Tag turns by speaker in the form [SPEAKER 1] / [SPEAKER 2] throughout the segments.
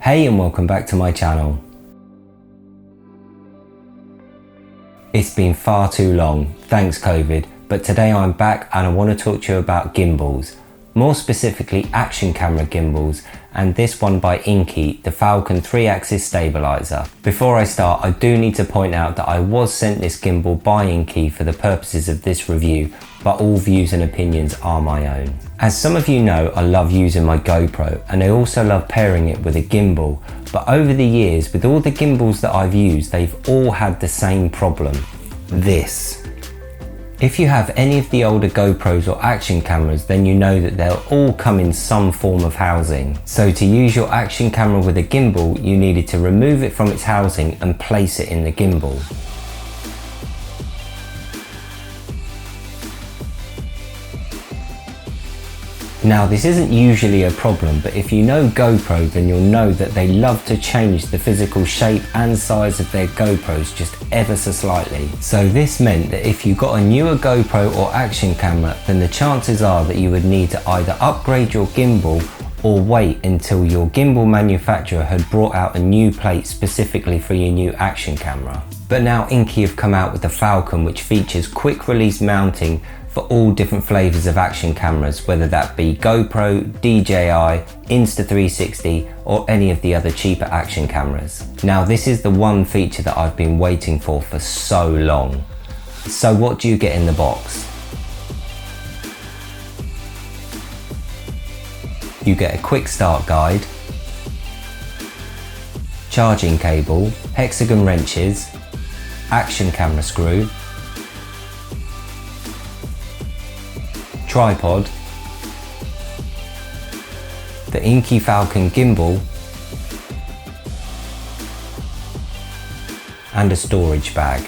[SPEAKER 1] Hey and welcome back to my channel. It's been far too long, thanks COVID, but today I'm back and I want to talk to you about gimbals. More specifically action camera gimbals, and this one by INKEE, the Falcon 3-axis stabilizer. Before I start, I do need to point out that I was sent this gimbal by INKEE for the purposes of this review, but all views and opinions are my own. As some of you know, I love using my GoPro and I also love pairing it with a gimbal, but over the years, with all the gimbals that I've used, they've all had the same problem: this. If you have any of the older GoPros or action cameras, then you know that they'll all come in some form of housing. So to use your action camera with a gimbal, you needed to remove it from its housing and place it in the gimbal. Now this isn't usually a problem, but if you know GoPro, then you'll know that they love to change the physical shape and size of their GoPros just ever so slightly. So this meant that if you got a newer GoPro or action camera, then the chances are that you would need to either upgrade your gimbal or wait until your gimbal manufacturer had brought out a new plate specifically for your new action camera. But now INKEE have come out with the Falcon, which features quick release mounting for all different flavors of action cameras, whether that be GoPro, DJI, Insta360 or any of the other cheaper action cameras. Now this is the one feature that I've been waiting for so long. So what do you get in the box? You get a quick start guide, charging cable, hexagon wrenches, action camera screw, tripod, the INKEE Falcon Gimbal, and a storage bag.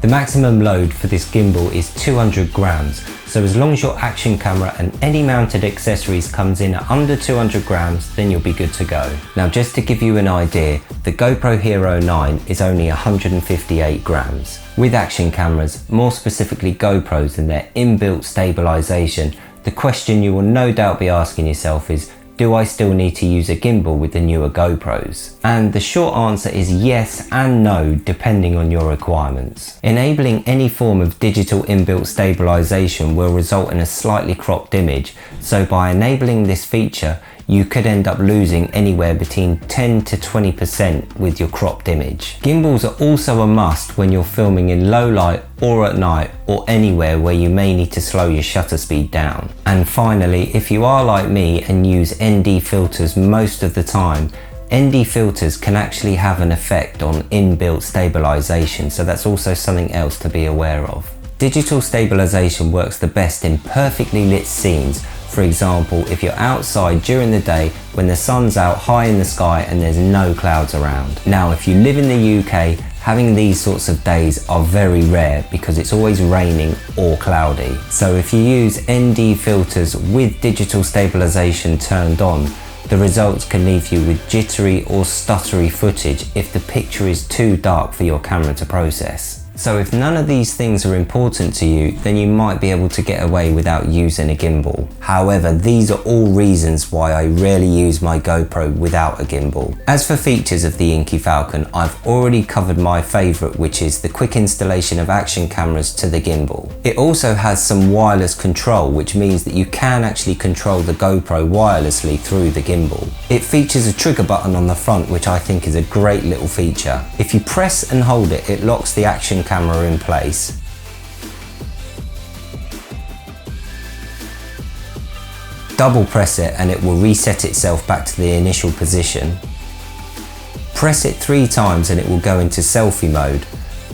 [SPEAKER 1] The maximum load for this gimbal is 200 grams, so as long as your action camera and any mounted accessories comes in at under 200 grams, then you'll be good to go. Now just to give you an idea, the GoPro Hero 9 is only 158 grams. With action cameras, more specifically GoPros and their inbuilt stabilization, the question you will no doubt be asking yourself is, do I still need to use a gimbal with the newer GoPros? And the short answer is yes and no, depending on your requirements. Enabling any form of digital inbuilt stabilization will result in a slightly cropped image, so by enabling this feature, you could end up losing anywhere between 10 to 20% with your cropped image. Gimbals are also a must when you're filming in low light or at night or anywhere where you may need to slow your shutter speed down. And finally, if you are like me and use ND filters most of the time, ND filters can actually have an effect on inbuilt stabilization, so that's also something else to be aware of. Digital stabilization works the best in perfectly lit scenes. For example, if you're outside during the day when the sun's out high in the sky and there's no clouds around. Now, if you live in the UK, having these sorts of days are very rare because it's always raining or cloudy. So if you use ND filters with digital stabilization turned on, the results can leave you with jittery or stuttery footage if the picture is too dark for your camera to process. So if none of these things are important to you, then you might be able to get away without using a gimbal. However, these are all reasons why I rarely use my GoPro without a gimbal. As for features of the INKEE Falcon, I've already covered my favourite, which is the quick installation of action cameras to the gimbal. It also has some wireless control, which means that you can actually control the GoPro wirelessly through the gimbal. It features a trigger button on the front, which I think is a great little feature. If you press and hold it, it locks the action camera in place. Double press it and it will reset itself back to the initial position. Press it 3 times and it will go into selfie mode,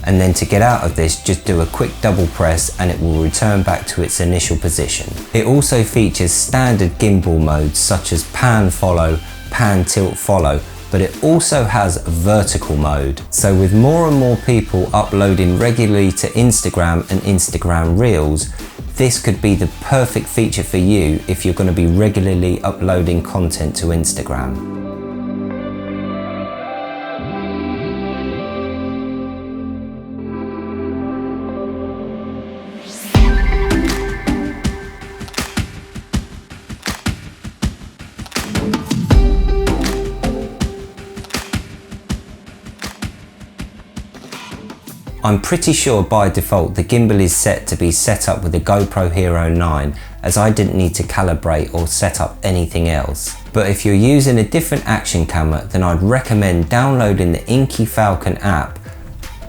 [SPEAKER 1] and then to get out of this, just do a quick double press and it will return back to its initial position. It also features standard gimbal modes such as pan follow, pan tilt follow, but it also has vertical mode. So with more and more people uploading regularly to Instagram and Instagram Reels, this could be the perfect feature for you if you're going to be regularly uploading content to Instagram. I'm pretty sure by default the gimbal is set to be set up with the GoPro Hero 9, as I didn't need to calibrate or set up anything else. But if you're using a different action camera, then I'd recommend downloading the INKEE Falcon app,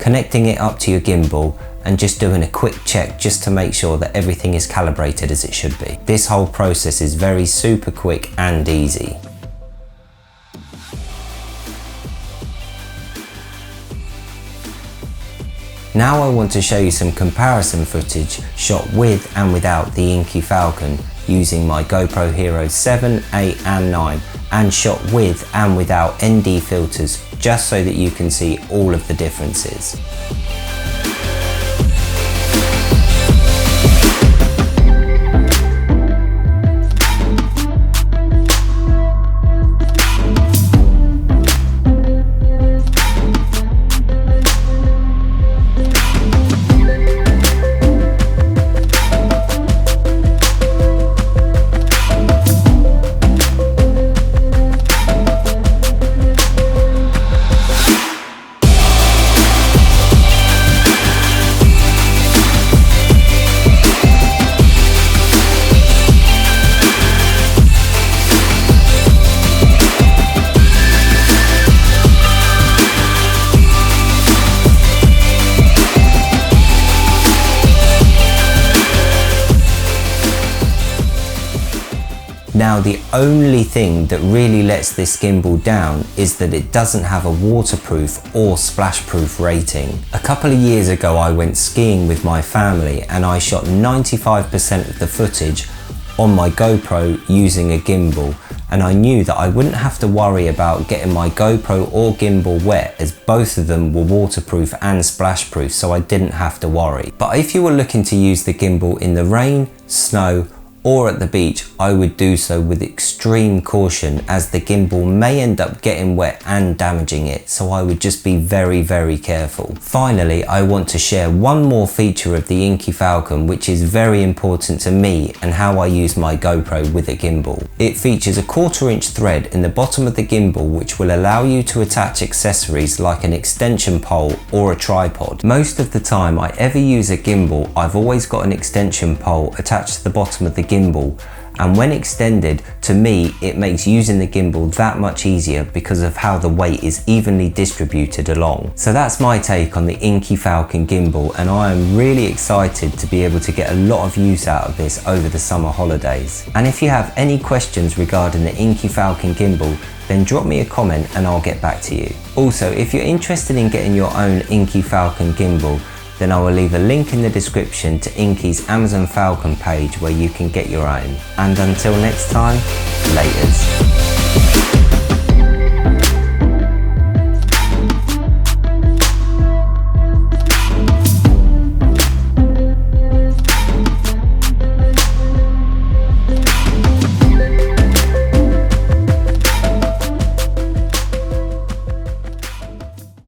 [SPEAKER 1] connecting it up to your gimbal, and just doing a quick check just to make sure that everything is calibrated as it should be. This whole process is very super quick and easy. Now I want to show you some comparison footage shot with and without the INKEE Falcon using my GoPro Hero 7, 8 and 9, and shot with and without ND filters, just so that you can see all of the differences. Now the only thing that really lets this gimbal down is that it doesn't have a waterproof or splashproof rating. A couple of years ago I went skiing with my family and I shot 95% of the footage on my GoPro using a gimbal, and I knew that I wouldn't have to worry about getting my GoPro or gimbal wet, as both of them were waterproof and splashproof, so I didn't have to worry. But if you were looking to use the gimbal in the rain, snow or at the beach, I would do so with extreme caution, as the gimbal may end up getting wet and damaging it, so I would just be very careful. Finally, I want to share one more feature of the INKEE Falcon which is very important to me and how I use my GoPro with a gimbal. It features a 1/4 inch thread in the bottom of the gimbal which will allow you to attach accessories like an extension pole or a tripod. Most of the time I ever use a gimbal, I've always got an extension pole attached to the bottom of the gimbal, and when extended, to me it makes using the gimbal that much easier because of how the weight is evenly distributed along. So that's my take on the INKEE Falcon Gimbal, and I am really excited to be able to get a lot of use out of this over the summer holidays. And if you have any questions regarding the INKEE Falcon Gimbal, then drop me a comment and I'll get back to you. Also, if you're interested in getting your own INKEE Falcon Gimbal, then I will leave a link in the description to INKEE's Amazon Falcon page where you can get your own. And until next time, laters.